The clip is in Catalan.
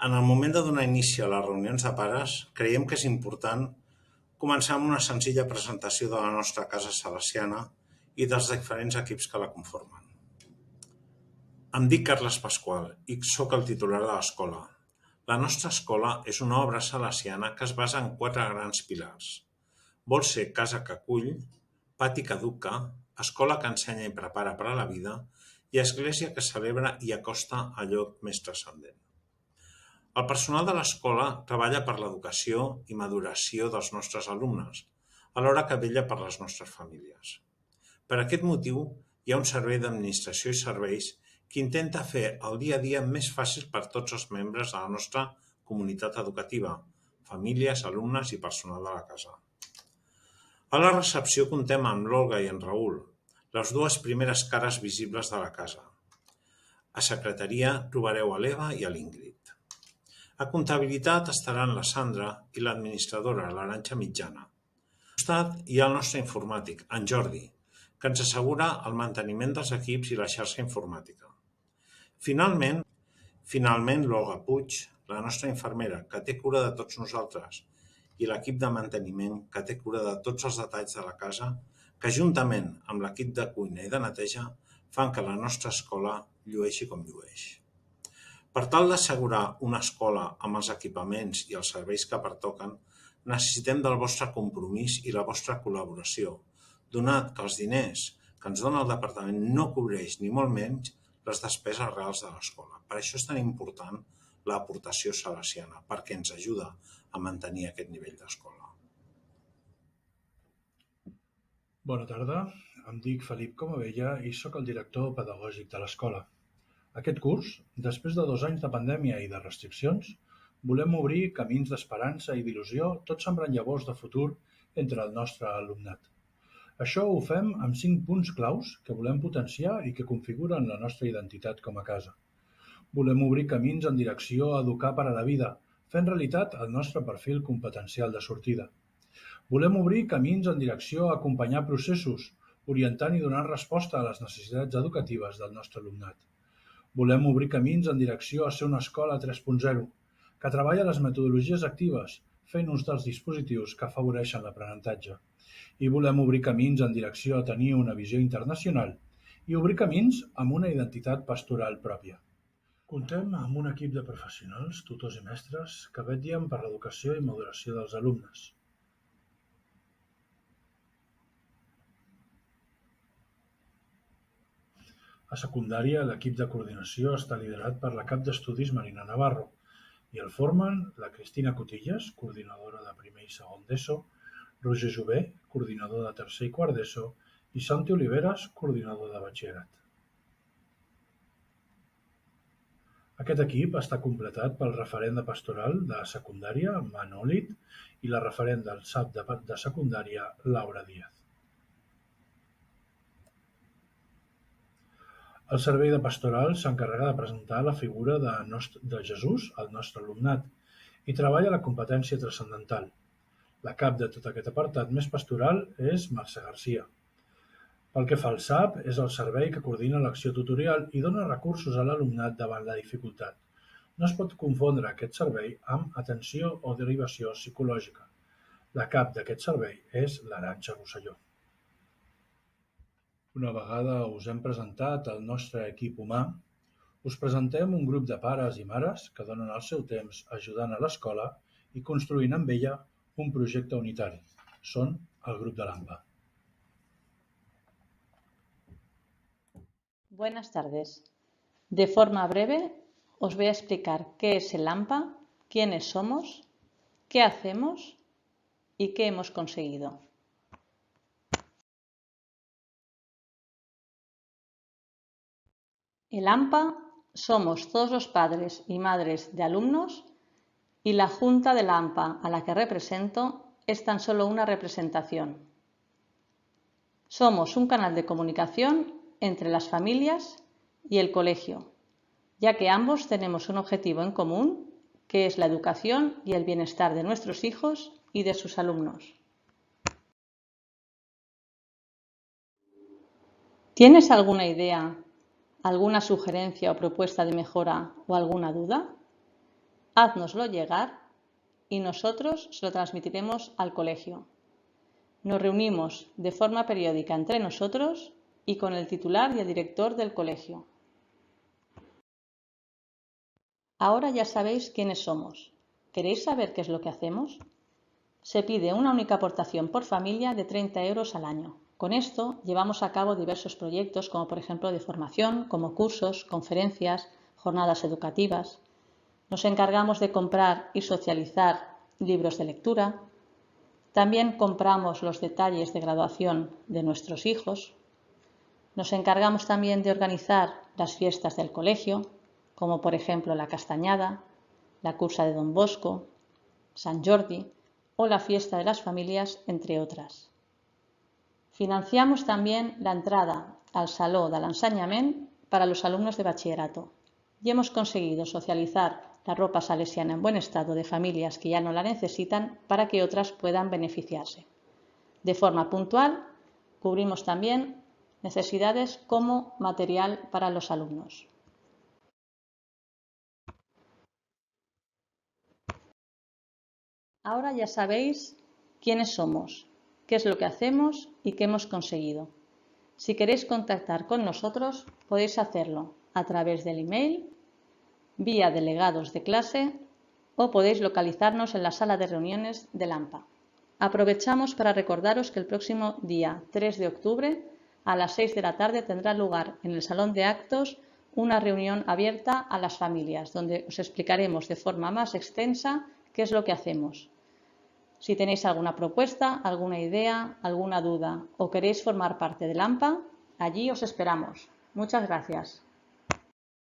En el moment de donar inici a les reunions de pares, creiem que és important començar amb una senzilla presentació de la nostra casa salesiana i dels diferents equips que la conformen. Em dic Carles Pasqual i sóc el titular de l'escola. La nostra escola és una obra salesiana que es basa en 4 grans pilars. Vol ser casa que acull, pati que educa, escola que ensenya i prepara per a la vida i església que celebra i acosta a allò més transcendent. El personal de l'escola treballa per l'educació i maduració dels nostres alumnes, alhora que vetlla per les nostres famílies. Per aquest motiu, hi ha un servei d'administració i serveis que intenta fer el dia a dia més fàcil per tots els membres de la nostra comunitat educativa, famílies, alumnes i personal de la casa. A la recepció comptem amb l'Olga i en Raül, les dues primeres cares visibles de la casa. A secretaria trobareu a l'Eva i a l'Ingrid. A comptabilitat estaran la Sandra i l'administradora, l'Arantxa Mitjana. Al costat hi ha el nostre informàtic, en Jordi, que ens assegura el manteniment dels equips i la xarxa informàtica. Finalment, l'Olga Puig, la nostra infermera, que té cura de tots nosaltres, i l'equip de manteniment, que té cura de tots els detalls de la casa, que juntament amb l'equip de cuina i de neteja fan que la nostra escola llueixi com llueix. Per tal d'assegurar una escola amb els equipaments i els serveis que pertoquen, necessitem del vostre compromís i la vostra col·laboració, donat que els diners que ens dona el departament no cobreix ni molt menys les despeses reals de l'escola. Per això és tan important l'aportació salesiana, perquè ens ajuda a mantenir aquest nivell d'escola. Bona tarda, em dic Felip Comabella i sóc el director pedagògic de l'escola. Aquest curs, després de 2 anys de pandèmia i de restriccions, volem obrir camins d'esperança i d'il·lusió, tot sembrant llavors de futur entre el nostre alumnat. Això ho fem amb 5 punts claus que volem potenciar i que configuren la nostra identitat com a casa. Volem obrir camins en direcció a educar per a la vida, fent realitat el nostre perfil competencial de sortida. Volem obrir camins en direcció a acompanyar processos, orientant i donant resposta a les necessitats educatives del nostre alumnat. Volem obrir camins en direcció a ser una escola 3.0, que treballa les metodologies actives, fent ús dels dispositius que afavoreixen l'aprenentatge. I volem obrir camins en direcció a tenir una visió internacional i obrir camins amb una identitat pastoral pròpia. Comptem amb un equip de professionals, tutors i mestres que vetllen per l'educació i maduració dels alumnes. A secundària, l'equip de coordinació està liderat per la cap d'estudis Marina Navarro i el formen la Cristina Cotillas, coordinadora de primer i segon d'ESO, Roger Jové, coordinador de tercer i quart d'ESO, i Santi Oliveres, coordinador de batxillerat. Aquest equip està completat pel referent de pastoral de secundària, Manòlit, i la referent del SAP de secundària, Laura Díaz. El servei de pastoral s'encarrega de presentar la figura de Jesús al nostre alumnat i treballa la competència transcendental. La cap de tot aquest apartat més pastoral és Mercè Garcia. Pel que fa al SAP, és el servei que coordina l'acció tutorial i dona recursos a l'alumnat davant la dificultat. No es pot confondre aquest servei amb atenció o derivació psicològica. La cap d'aquest servei és l'Arantxa Rosselló. Una vegada us hem presentat el nostre equip humà, us presentem un grup de pares i mares que donen el seu temps ajudant a l'escola i construint amb ella un projecte unitari. Són el grup de l'AMPA. Buenas tardes. De forma breve os voy a explicar qué es el AMPA, quiénes somos, qué hacemos y qué hemos conseguido. El AMPA somos todos los padres y madres de alumnos y la Junta de la AMPA, a la que represento, es tan solo una representación. Somos un canal de comunicación entre las familias y el colegio, ya que ambos tenemos un objetivo en común, que es la educación y el bienestar de nuestros hijos y de sus alumnos. ¿Tienes alguna idea, alguna sugerencia o propuesta de mejora o alguna duda? háznoslo llegar y nosotros se lo transmitiremos al colegio. Nos reunimos de forma periódica entre nosotros y con el titular y el director del colegio. Ahora ya sabéis quiénes somos. ¿Queréis saber qué es lo que hacemos? Se pide una única aportación por familia de 30 euros al año. Con esto llevamos a cabo diversos proyectos, como por ejemplo de formación, como cursos, conferencias, jornadas educativas. Nos encargamos de comprar y socializar libros de lectura. También compramos los detalles de graduación de nuestros hijos. Nos encargamos también de organizar las fiestas del colegio, como por ejemplo la Castañada, la Cursa de Don Bosco, Sant Jordi o la Fiesta de las Familias, entre otras. Financiamos también la entrada al Saló de l'Ensenyament para los alumnos de bachillerato y hemos conseguido socializar la ropa salesiana en buen estado de familias que ya no la necesitan para que otras puedan beneficiarse. De forma puntual, cubrimos también necesidades como material para los alumnos. Ahora ya sabéis quiénes somos, qué es lo que hacemos y qué hemos conseguido. Si queréis contactar con nosotros, podéis hacerlo a través del email, vía delegados de clase o podéis localizarnos en la sala de reuniones del AMPA. Aprovechamos para recordaros que el próximo día 3 de octubre a las 6 de la tarde tendrá lugar en el Salón de Actos una reunión abierta a las familias, donde os explicaremos de forma más extensa qué es lo que hacemos. Si tenéis alguna propuesta, alguna idea, alguna duda o queréis formar parte del AMPA, allí os esperamos. Muchas gracias.